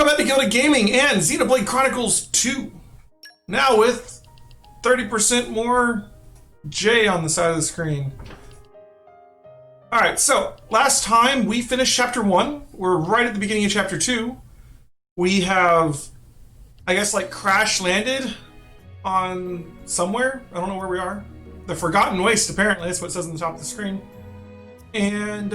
Welcome back to Gilded Gaming and Xenoblade Chronicles 2. Now with 30% more J on the side of the screen. Alright, so last time we finished Chapter 1. We're right at the beginning of Chapter 2. We have, I guess, like crash landed on somewhere. I don't know where we are. The Forgotten Waste, apparently. That's what it says on the top of the screen. And,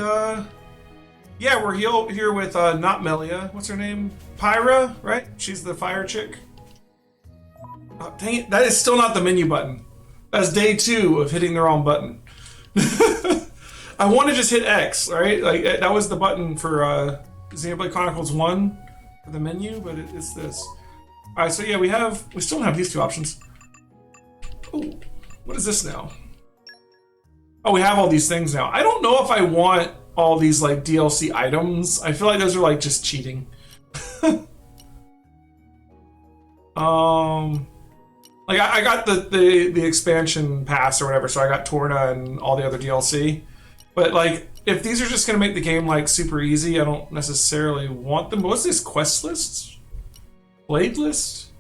yeah, we're here with, not Melia. What's her name? Pyra, right? She's the fire chick. Oh, dang it. That is still not the menu button. That's day 2 of hitting the wrong button. I want to just hit X, right? Like, that was the button for, Xenoblade Chronicles 1 for the menu, but it's this. Alright, so yeah, we still don't have these two options. Oh, what is this now? Oh, we have all these things now. I don't know if I want all these like DLC items. I feel like those are like just cheating. Like I got the expansion pass or whatever, so I got Torna and all the other DLC. But like, if these are just gonna make the game like super easy, I don't necessarily want them. But what's this quest list? Blade list?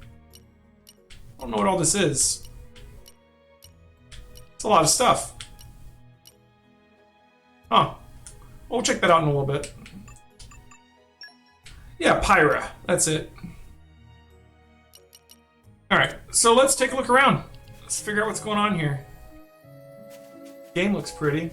I don't know what all this is. It's a lot of stuff. Huh. We'll check that out in a little bit. Yeah, Pyra. That's it. Alright, so let's take a look around. Let's figure out what's going on here. Game looks pretty.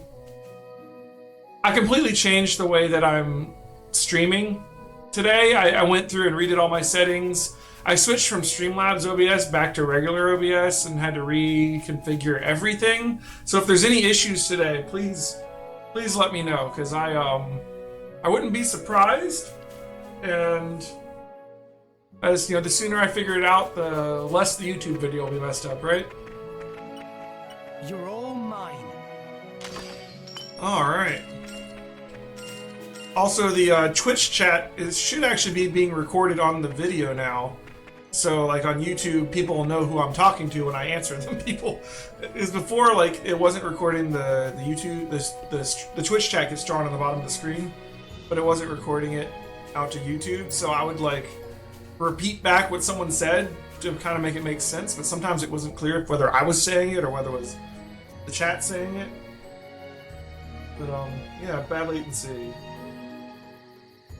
I completely changed the way that I'm streaming today. I went through and redid all my settings. I switched from Streamlabs OBS back to regular OBS and had to reconfigure everything. So if there's any issues today, please let me know, because I wouldn't be surprised. And as you know, the sooner I figure it out, the less the YouTube video will be messed up, right? You're all mine. All right. Also, the Twitch chat should actually be being recorded on the video now. So, like on YouTube, people will know who I'm talking to when I answer them. Is before, like, it wasn't recording the YouTube, the Twitch chat gets drawn on the bottom of the screen, but it wasn't recording it out to YouTube. So I would like repeat back what someone said to kind of make it make sense. But sometimes it wasn't clear whether I was saying it or whether it was the chat saying it. But yeah, bad latency.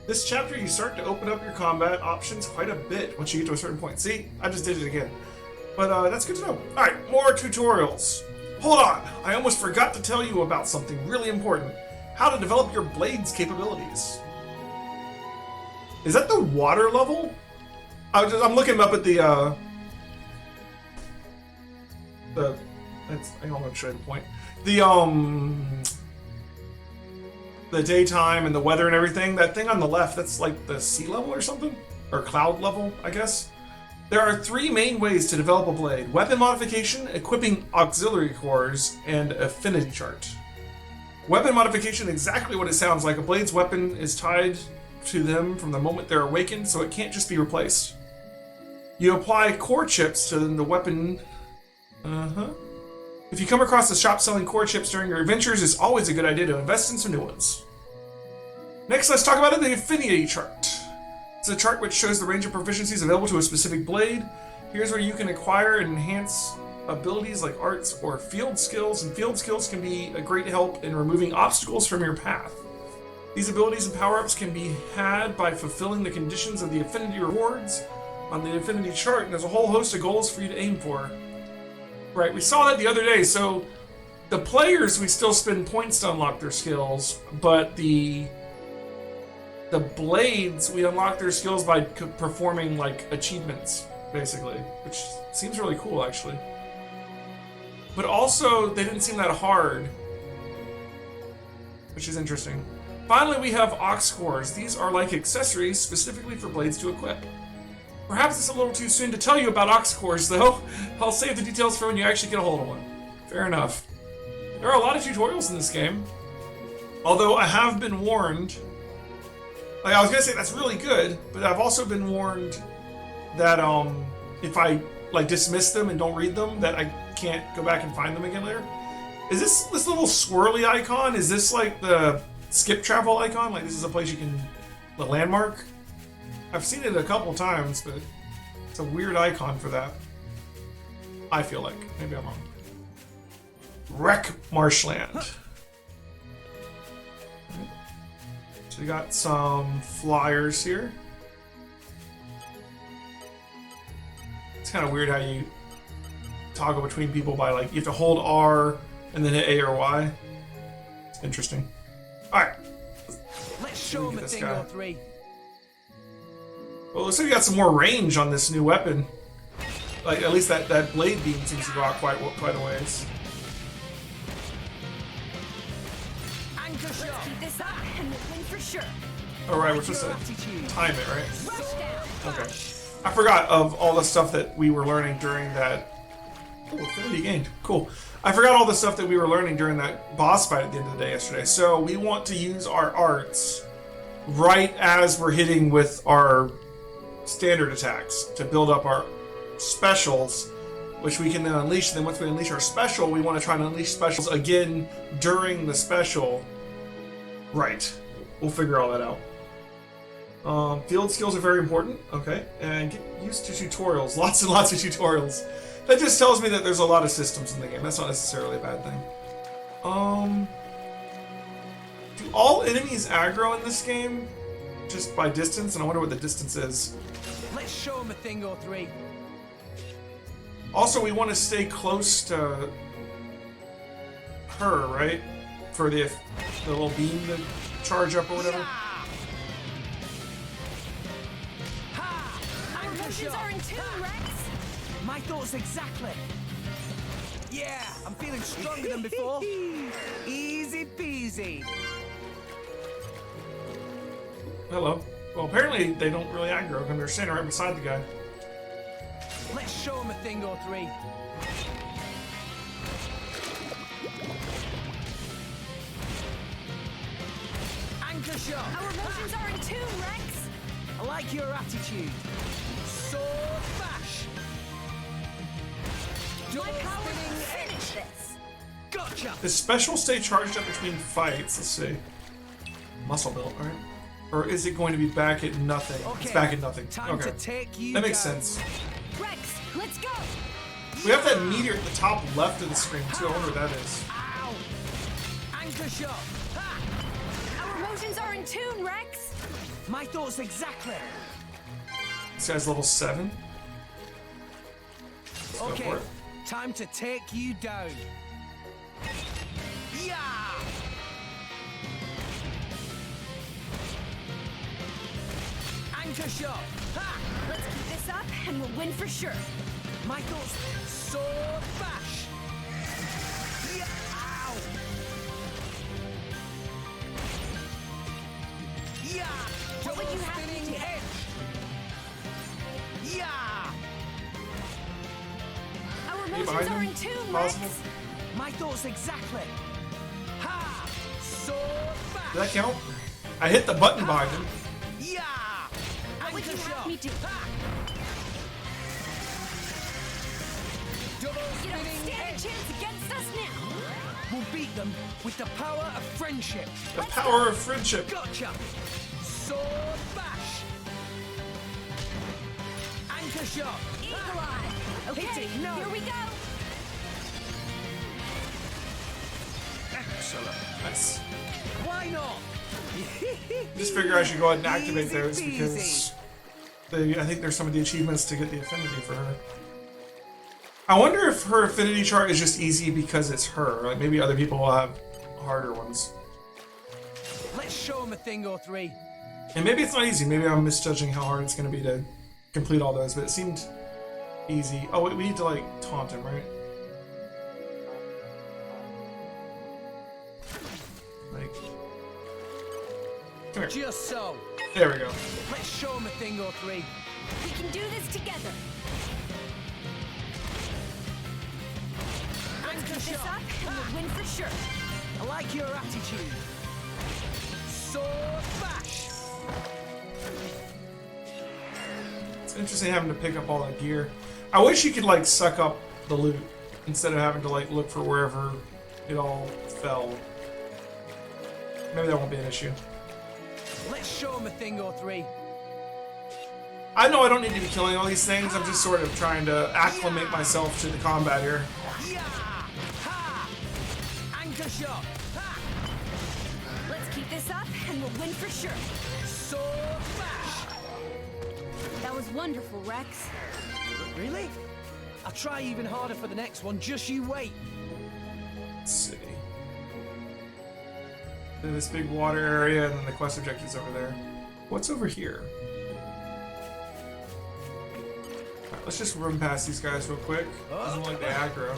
This chapter, you start to open up your combat options quite a bit once you get to a certain point. See, I just did it again. But that's good to know. Alright, more tutorials. Hold on, I almost forgot to tell you about something really important. How to develop your blade's capabilities. Is that the water level? I'm looking up at the I don't know, show you the point. The daytime and the weather and everything, that thing on the left, that's like the sea level or something? Or cloud level, I guess? There are 3 main ways to develop a blade: weapon modification, equipping auxiliary cores, and affinity chart. Weapon modification, exactly what it sounds like. A blade's weapon is tied to them from the moment they're awakened, so it can't just be replaced. You apply core chips to the weapon. If you come across a shop selling core chips during your adventures, it's always a good idea to invest in some new ones. Next, let's talk about the affinity chart. It's a chart which shows the range of proficiencies available to a specific blade. Here's where you can acquire and enhance abilities like arts or field skills, and field skills can be a great help in removing obstacles from your path. These abilities and power-ups can be had by fulfilling the conditions of the affinity rewards on the affinity chart, and there's a whole host of goals for you to aim for. Right, we saw that the other day. So the players, we still spend points to unlock their skills, but the blades, we unlock their skills by performing like achievements, basically, which seems really cool actually. But also, they didn't seem that hard, which is interesting. Finally, we have aux cores. These are like accessories specifically for blades to equip. Perhaps it's a little too soon to tell you about aux cores, though. I'll save the details for when you actually get a hold of one. Fair enough. There are a lot of tutorials in this game. Although I have been warned. Like, I was gonna say that's really good, but I've also been warned that if I like dismiss them and don't read them, that I can't go back and find them again later. Is this little swirly icon? Is this like the skip travel icon? Like this is a place you can, the landmark? I've seen it a couple times, but it's a weird icon for that. I feel like. Maybe I'm wrong. Wreck Marshland. So we got some flyers here. It's kind of weird how you toggle between people by like, you have to hold R and then hit A or Y. It's interesting. Alright. Let's show him a thing or three. Well, looks like we got some more range on this new weapon. Like, at least that blade beam seems to go out quite a ways. Anchor shot. Keep this up and we'll win for sure. Alright, we're supposed to time it, right? Okay. I forgot of all the stuff that we were learning during that. Oh, affinity gained. Cool. I forgot all the stuff that we were learning during that boss fight at the end of the day yesterday. So we want to use our arts right as we're hitting with our standard attacks to build up our specials, which we can then unleash. Then once we unleash our special, we want to try and unleash specials again during the special. Right. We'll figure all that out. Field skills are very important. Okay. And get used to tutorials. Lots and lots of tutorials. That just tells me that there's a lot of systems in the game. That's not necessarily a bad thing. Do all enemies aggro in this game just by distance? And I wonder what the distance is. Let's show him a thing or three. Also, we want to stay close to her, right? For the little beam to charge up or whatever. Our emotions are in tune, Rex. My thoughts exactly. Yeah, I'm feeling stronger than before. Easy peasy. Hello. Well, apparently they don't really aggro because they're standing right beside the guy. Let's show him a thing or three. Anchor shot. Our emotions are in tune, Rex. I like your attitude. Sword bash. My power finish this. Gotcha. Is special stay charged up between fights? Let's see. Muscle build, alright. Or is it going to be back at nothing? Okay. It's back at nothing. Time okay. to take you that makes down. sense. Rex, let's go. We have that meteor at the top left of the screen too. I wonder what that is. Ow. Anchor shot. Ha. Our emotions are in tune, Rex. My thoughts exactly. This guy's level 7. Let's go Okay, for it. time to take you down. Yeah. Anchor shot. Ha. Let's keep this up and we'll win for sure. Michael's sword bash. Yeah. Ow. Yeah. What would you have me do? Yeah. Our emotions behind are him? in tune, Possible? Rex. My thoughts exactly. Ha! Sword bash. Did that count? I hit the button behind him. Yeah. What would you have me do? Double You don't spinning stand a edge. chance against us now. We'll beat them with the power of friendship. The power of friendship. Gotcha. Sword bash. Anchor shot. Eagle eye. Okay, Hit it, no. here we go. Excellent. Nice. Why not? Just figure I should go ahead and activate Easy those peasy. because I think there's some of the achievements to get the affinity for her. I wonder if her affinity chart is just easy because it's her. Like maybe other people will have harder ones. Let's show him a thing or three. And maybe it's not easy. Maybe I'm misjudging how hard it's going to be to complete all those, but it seemed easy. Oh, wait, we need to like taunt him, right? Like, come here. Just so. There we go. Let's show him a thing or three. We can do this together. Anchor Keep this shot. up and we'll win for sure. I like your attitude. Sword bash. It's interesting having to pick up all that gear. I wish you could like suck up the loot instead of having to like look for wherever it all fell. Maybe that won't be an issue. Let's show him a thing or three. I know I don't need to be killing all these things. I'm just sort of trying to acclimate myself to the combat here. Yeah! Ha! Anchor shot! Ha! Let's keep this up and we'll win for sure. Sword bash! That was wonderful, Rex. Really? I'll try even harder for the next one. Just you wait. Let's see. In this big water area, and then the quest objectives over there. What's over here? Alright, let's just run past these guys real quick. Doesn't look like the aggro.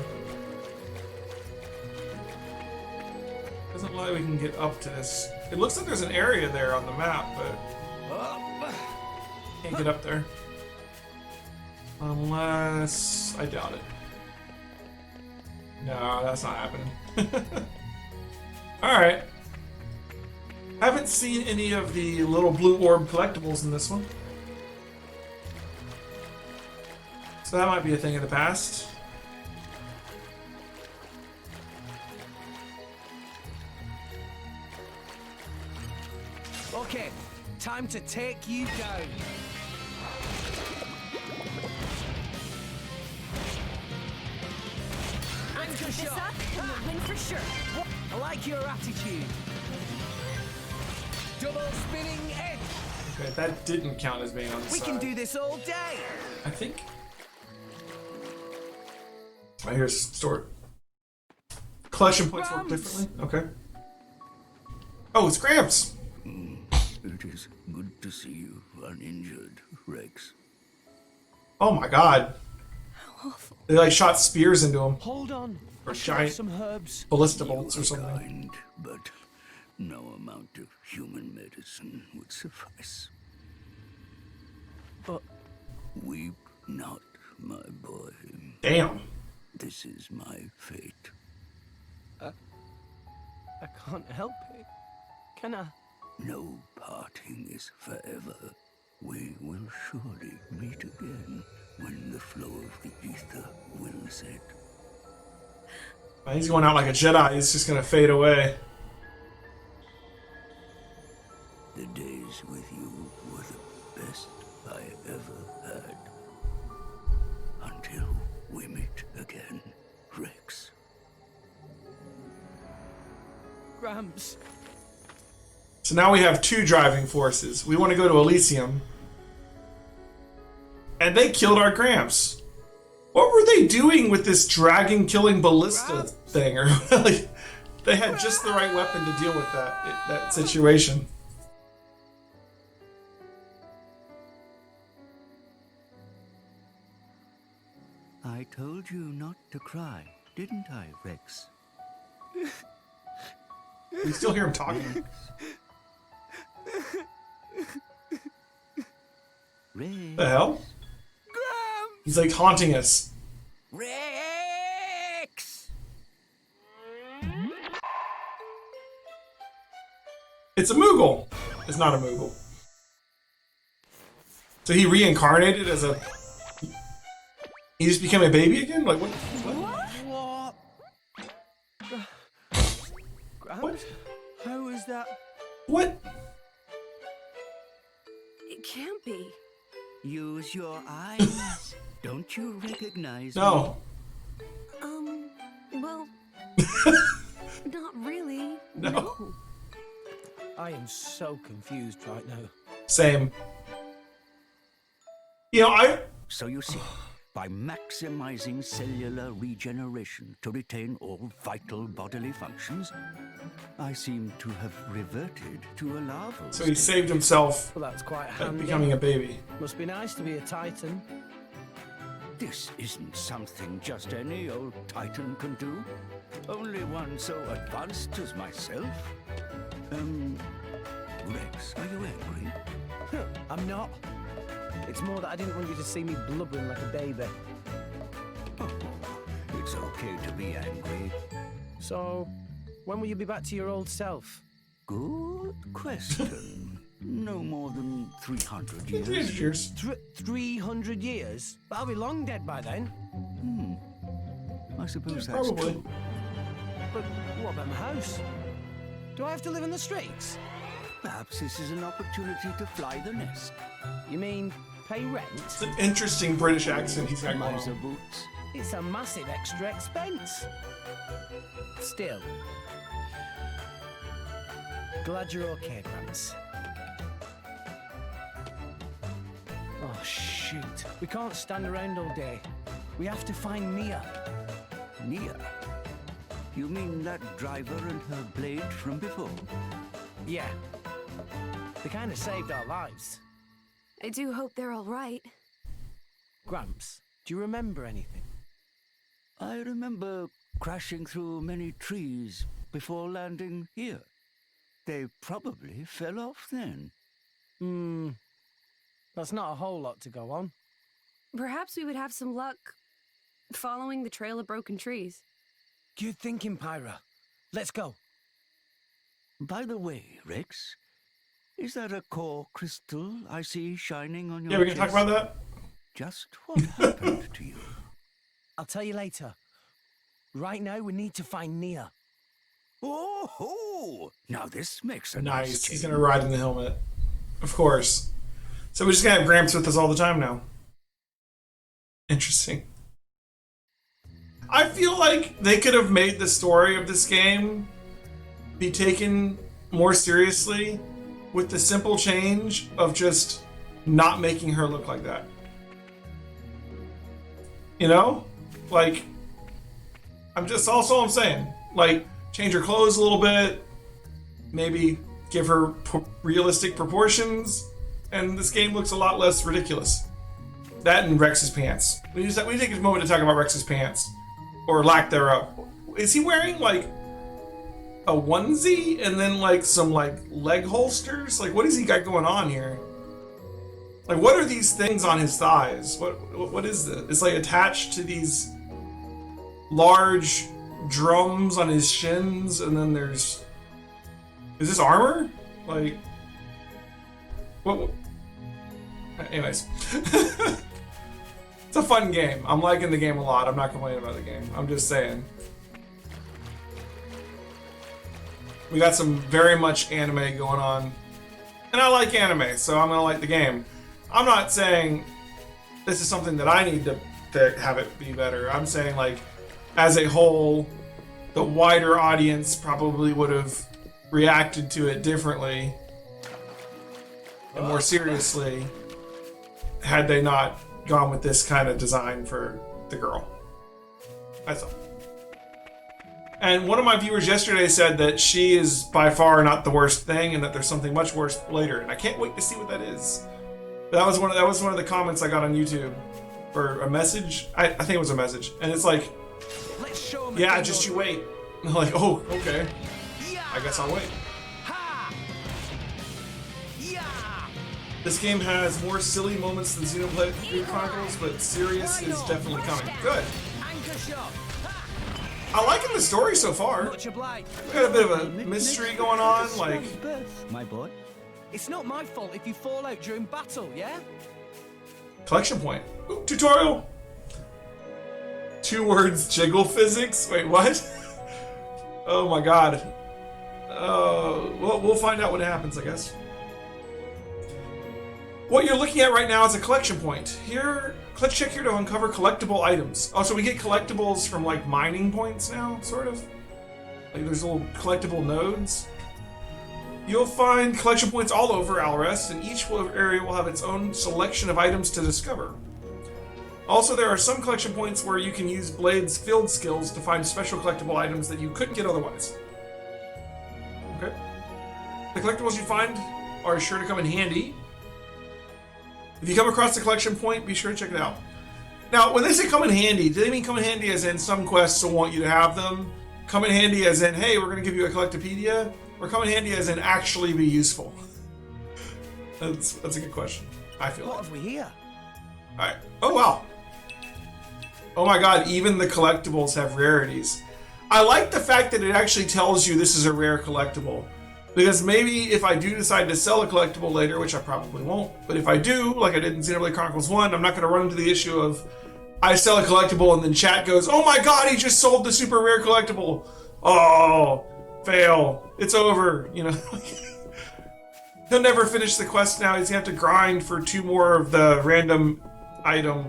Doesn't look like we can get up to this. It looks like there's an area there on the map, but can't get up there. Unless... I doubt it. No, that's not happening. Alright. Haven't seen any of the little blue orb collectibles in this one. So that might be a thing of the past. Okay, time to take you down. Let's keep this up and we'll win for sure. I like your attitude. Double spinning edge. Okay, that didn't count as being on the We side. can do this all day. I think. Oh, here's store. Collection points work differently. Okay. Oh, it's Gramps. It is good to see you uninjured, Rex. Oh my God. How awful. They like shot spears into him, Hold on. or I should have giant some herbs. ballista bolts or something. Kind, but no amount of human medicine would suffice. But Weep not, my boy. Damn. This is my fate. I can't help it. Can I? No parting is forever. We will surely meet again when the flow of the ether will set. He's going out like a Jedi. He's just gonna fade away. The days with you were the best I ever had. Until we meet again, Rex. Gramps. So now we have two driving forces. We want to go to Elysium. And they killed our Gramps. What were they doing with this dragon killing ballista thing? Or like, they had just the right weapon to deal with that situation. I told you not to cry, didn't I, Rex? You still hear him talking. Rex. The hell? He's like haunting us. Rex! It's a Moogle. It's not a Moogle. So he reincarnated as a... He just became a baby again? Like what? What? Gramps? What? How is that? What? It can't be. Use your eyes. Don't you recognize No. Well, not really. No. I am so confused right now. Same. You know, me? So you see, by maximizing cellular regeneration to retain all vital bodily functions, I seem to have reverted to a larval so he state. saved himself Well, that's quite by handy. becoming a baby. Must be nice to be a Titan. This isn't something just any old Titan can do. Only one so advanced as myself. Rex, are you angry? I'm not. It's more that I didn't want you to see me blubbering like a baby. Oh, it's okay to be angry. So, when will you be back to your old self? Good question. No more than 300 years. Years. 300 years? I'll be long dead by then. I suppose Yeah, that's probably. true. But what about my house? Do I have to live in the streets? Perhaps this is an opportunity to fly the nest. You mean pay rent? It's an interesting British accent he's got going Miser on. boots. It's a massive extra expense. Still. Glad you're okay, Gramps. Oh, shoot. We can't stand around all day. We have to find Mia. Nia. You mean that driver and her blade from before? Yeah. They kind of saved our lives. I do hope they're all right. Gramps, do you remember anything? I remember crashing through many trees before landing here. They probably fell off then. That's not a whole lot to go on. Perhaps we would have some luck following the trail of broken trees. Good thinking, Pyra. Let's go. By the way, Rex, is that a core crystal I see shining on your Yeah, we can talk chest? about that. Just what happened to you? I'll tell you later. Right now, we need to find Nia. Oh, now this makes a Nice. He's game. gonna ride in the helmet. Of course. So we're just gonna have Gramps with us all the time now. Interesting. I feel like they could have made the story of this game be taken more seriously with the simple change of just not making her look like that. You know? Like, that's all I'm saying. Like, change her clothes a little bit, maybe give her realistic proportions, and this game looks a lot less ridiculous. That and Rex's pants. We take a moment to talk about Rex's pants, or lack thereof. Is he wearing like a onesie and then like some like leg holsters? Like, what has he got going on here? Like, what are these things on his thighs? What is this? It's like attached to these large drums on his shins, and then there's... Is this armor? Like... What? Anyways. It's a fun game. I'm liking the game a lot. I'm not complaining about the game. I'm just saying. We got some very much anime going on. And I like anime, so I'm gonna like the game. I'm not saying this is something that I need to have it be better. I'm saying, like, as a whole, the wider audience probably would have reacted to it differently and more seriously had they not gone with this kind of design for the girl. That's all. And one of my viewers yesterday said that she is by far not the worst thing, and that there's something much worse later. And I can't wait to see what that is. That was one of the comments I got on YouTube for a message. I think it was a message, and it's like, Let's show 'em yeah, again, just you though. wait. I'm like, oh, okay. Yeah. I guess I'll wait. Ha! Yeah! This game has more silly moments than Xenoblade Chronicles, but serious is definitely coming. Good. Anchor shot. Ha! I liking the story so far. Much obliged. We got a bit of a mystery going on, like, Birth, my boy. It's not my fault if you fall out during battle, yeah? collection point. Ooh, tutorial. 2 words, jiggle physics. Wait, what? Oh my god. Well, we'll find out what happens, I guess. What you're looking at right now is a collection point. Here, let's check here to uncover collectible items. Oh, so we get collectibles from like mining points now, sort of. Like there's little collectible nodes. You'll find collection points all over Alrest, and each area will have its own selection of items to discover. Also, there are some collection points where you can use Blade's field skills to find special collectible items that you couldn't get otherwise. Okay. The collectibles you find are sure to come in handy. If you come across the collection point, be sure to check it out. Now, when they say come in handy, do they mean come in handy as in some quests will want you to have them? Come in handy as in, hey, we're going to give you a collectopedia? Or come in handy as in actually be useful? That's a good question, I feel What like. have we here? Alright. Oh, wow. Oh my god, even the collectibles have rarities. I like the fact that it actually tells you this is a rare collectible. Because maybe if I do decide to sell a collectible later, which I probably won't, but if I do, like I did in Xenoblade Chronicles 1, I'm not going to run into the issue of I sell a collectible and then chat goes, oh my god, he just sold the super rare collectible. Oh, fail. It's over, you know. He'll never finish the quest now. He's gonna have to grind for 2 more of the random item,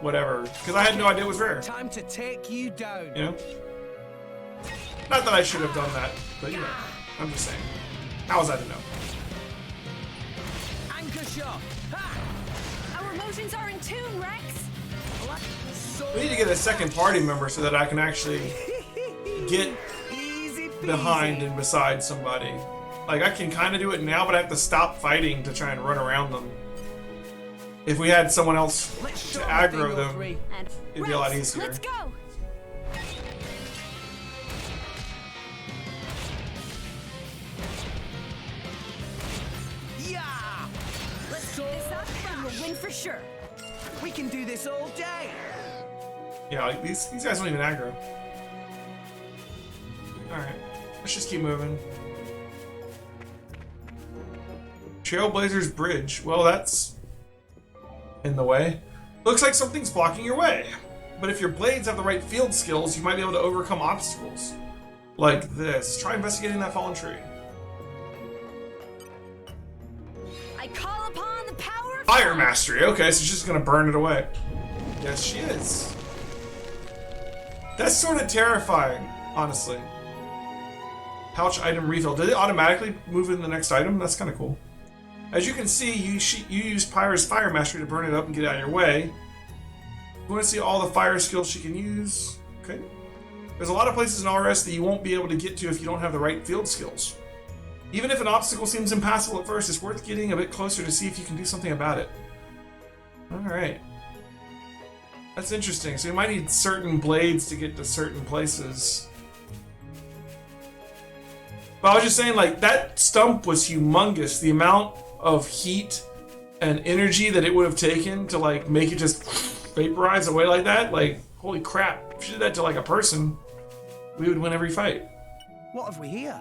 whatever. Because I had no idea it was rare. Time to take you down. You know? Not that I should have done that, but you know, I'm just saying. How was I to know? Anchor shot. Ha! Our emotions are in tune, Rex. We need to get a second party member so that I can actually get Easy peasy. behind and beside somebody. Like, I can kind of do it now, but I have to stop fighting to try and run around them. If we had someone else Let's to show aggro Bingo them, 3. And it'd be a lot Rex, easier. let's go. Yeah! Let's keep this up and we'll win for sure. We can do this all day. Yeah, like these guys don't even aggro. Alright, let's just keep moving. Trailblazer's Bridge. Well, that's in the way. Looks like something's blocking your way. But if your blades have the right field skills, you might be able to overcome obstacles. Like this. Try investigating that fallen tree. I call upon the power of Fire Mastery. Okay, so she's just gonna burn it away. Yes, she is. That's sort of terrifying, honestly. Pouch item refill. Did it automatically move in the next item? That's kind of cool. As you can see, you use Pyra's Fire Mastery to burn it up and get it out of your way. You want to see all the fire skills she can use? Okay. There's a lot of places in RS that you won't be able to get to if you don't have the right field skills. Even if an obstacle seems impassable at first, it's worth getting a bit closer to see if you can do something about it. Alright. That's interesting. So you might need certain blades to get to certain places. But I was just saying, like, that stump was humongous. The amount of heat and energy that it would have taken to, like, make it just vaporize away like that, like, holy crap. If you did that to, like, a person, we would win every fight. What have we here?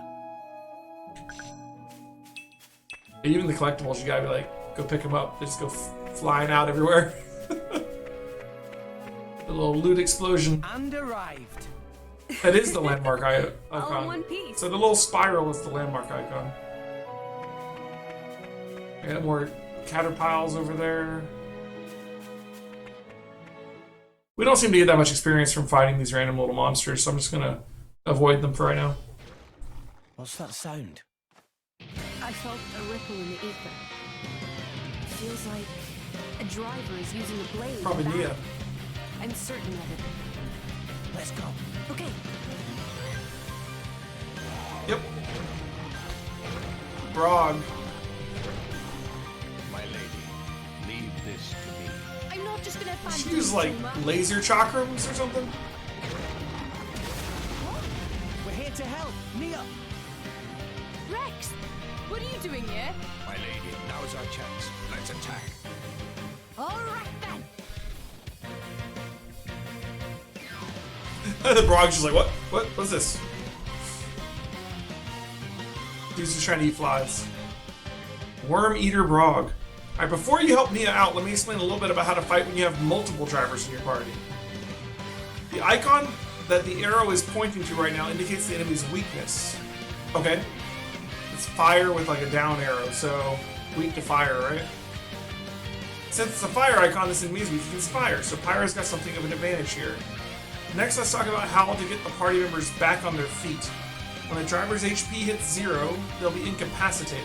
Even the collectibles, you gotta be like, go pick them up. They just go flying out everywhere. A little loot explosion. And arrived. That is the landmark icon. all in one piece. So the little spiral is the landmark icon. I got more caterpiles over there. We don't seem to get that much experience from fighting these random little monsters, so I'm just gonna avoid them for right now. What's that sound? I felt a ripple in the ether. Feels like a driver is using a blade. Probably in battle. Nia. I'm certain of it. Let's go. Okay. Yep. Brog. My lady, leave this to me. I'm not just gonna Did she find use like laser chakrams or something? We're here to help. Nia. Rex, what are you doing here? My lady, now's our chance. Let's attack. All right then. The Brog's just like, what? What's this? Dude's just trying to eat flies. Worm Eater Brog. Alright, before you help Nia out, let me explain a little bit about how to fight when you have multiple drivers in your party. The icon that the arrow is pointing to right now indicates the enemy's weakness. Okay? It's fire with like a down arrow, so weak to fire, right? Since it's a fire icon, this enemy is weak against fire, so Pyra's got something of an advantage here. Next, let's talk about how to get the party members back on their feet. When a driver's HP hits 0, they'll be incapacitated.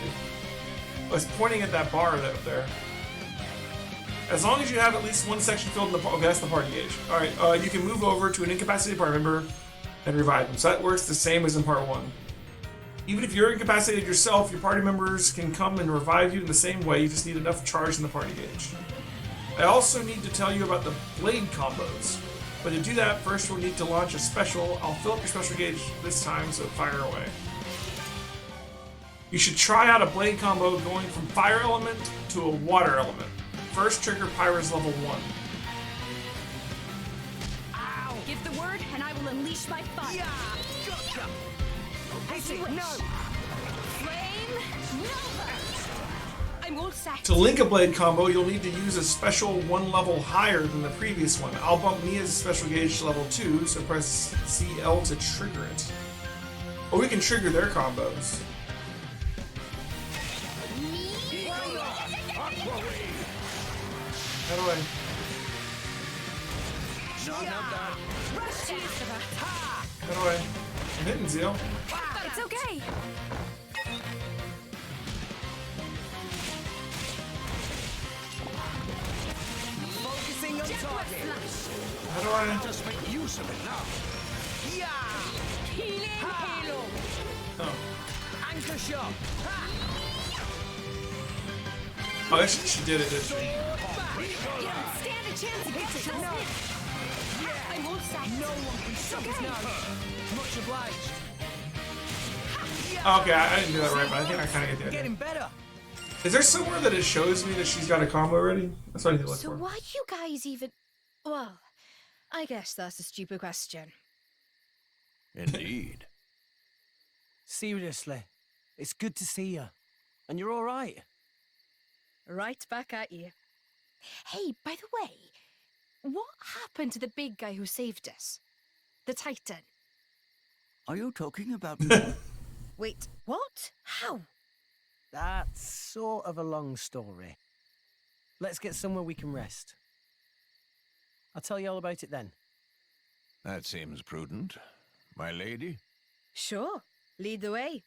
I was pointing at that bar up there. As long as you have at least one section filled in the okay, that's the party gauge. Alright, you can move over to an incapacitated party member and revive them. So that works the same as in part 1. Even if you're incapacitated yourself, your party members can come and revive you in the same way. You just need enough charge in the party gauge. I also need to tell you about the blade combos. But to do that, first we'll need to launch a special. I'll fill up your special gauge this time, so fire away. You should try out a blade combo going from fire element to a water element. First, trigger Pyra's level 1. Ow! Give the word, and I will unleash my fire. Yeah. Gotcha. As Hit you it. wish. No. Flame Nova. I'm all set. To link a blade combo, you'll need to use a special 1 level higher than the previous one. I'll bump Nia's special gauge to level 2, so press CL to trigger it. Or we can trigger their combos. Me How do I? How do I? I'm hitting Zeal. It's okay. Focusing on target. How do I? Just make use of it now. Yeah. Healing halo. Oh. Anchor shot. Ha. Oh, actually, she did it, didn't she? You don't stand a chance against it. No. I won't stop. No one can stop us now. Much obliged. Oh, okay, I didn't do that right, but I think I kind of get the idea. Getting better. Is there somewhere that it shows me that she's got a combo already? That's what I need to look So for. why do you guys even... Well, I guess that's a stupid question. Indeed. Seriously, it's good to see you. And you're all right. Right back at you. Hey, by the way, what happened to the big guy who saved us? The Titan. Are you talking about me? Wait, what? How? That's sort of a long story. Let's get somewhere we can rest. I'll tell you all about it then. That seems prudent. My lady? Sure, lead the way.